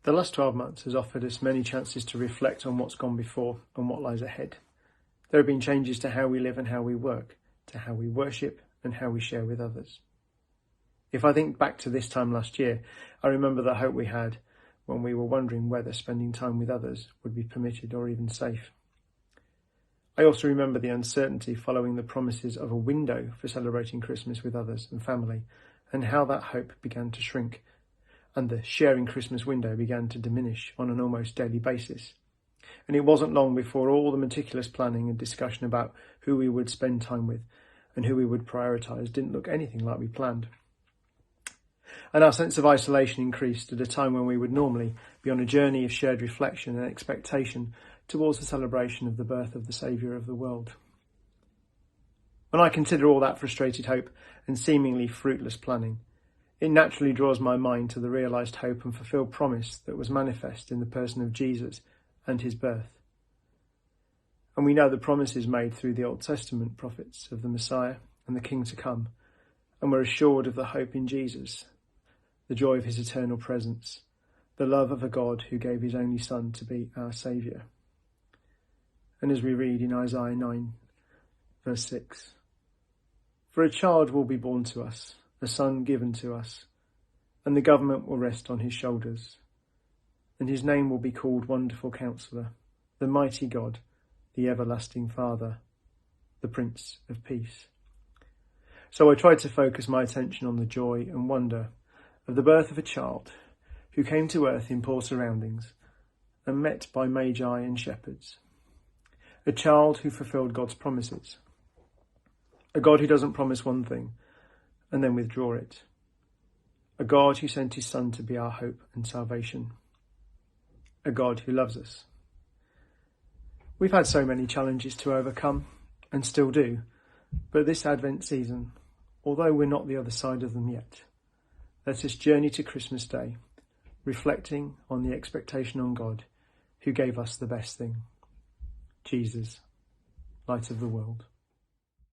The last 12 months has offered us many chances to reflect on what's gone before and what lies ahead. There have been changes to how we live and how we work, to how we worship and how we share with others. If I think back to this time last year, I remember the hope we had when we were wondering whether spending time with others would be permitted or even safe. I also remember the uncertainty following the promises of a window for celebrating Christmas with others and family, and how that hope began to shrink, and the sharing Christmas window began to diminish on an almost daily basis. And it wasn't long before all the meticulous planning and discussion about who we would spend time with and who we would prioritise didn't look anything like we planned. And our sense of isolation increased at a time when we would normally be on a journey of shared reflection and expectation towards the celebration of the birth of the Saviour of the world. When I consider all that frustrated hope and seemingly fruitless planning, it naturally draws my mind to the realised hope and fulfilled promise that was manifest in the person of Jesus and his birth. And we know the promises made through the Old Testament prophets of the Messiah and the King to come, and we're assured of the hope in Jesus, the joy of his eternal presence, the love of a God who gave his only Son to be our Saviour. And as we read in Isaiah 9, verse 6, "For a child will be born to us, a son given to us, and the government will rest on his shoulders. And his name will be called Wonderful Counselor, the Mighty God, the Everlasting Father, the Prince of Peace." So I tried to focus my attention on the joy and wonder of the birth of a child who came to earth in poor surroundings and met by magi and shepherds. A child who fulfilled God's promises. A God who doesn't promise one thing and then withdraw it. A God who sent his Son to be our hope and salvation. A God who loves us. We've had so many challenges to overcome, and still do, but this Advent season, although we're not the other side of them yet, let us journey to Christmas Day, reflecting on the expectation on God, who gave us the best thing, Jesus, light of the world.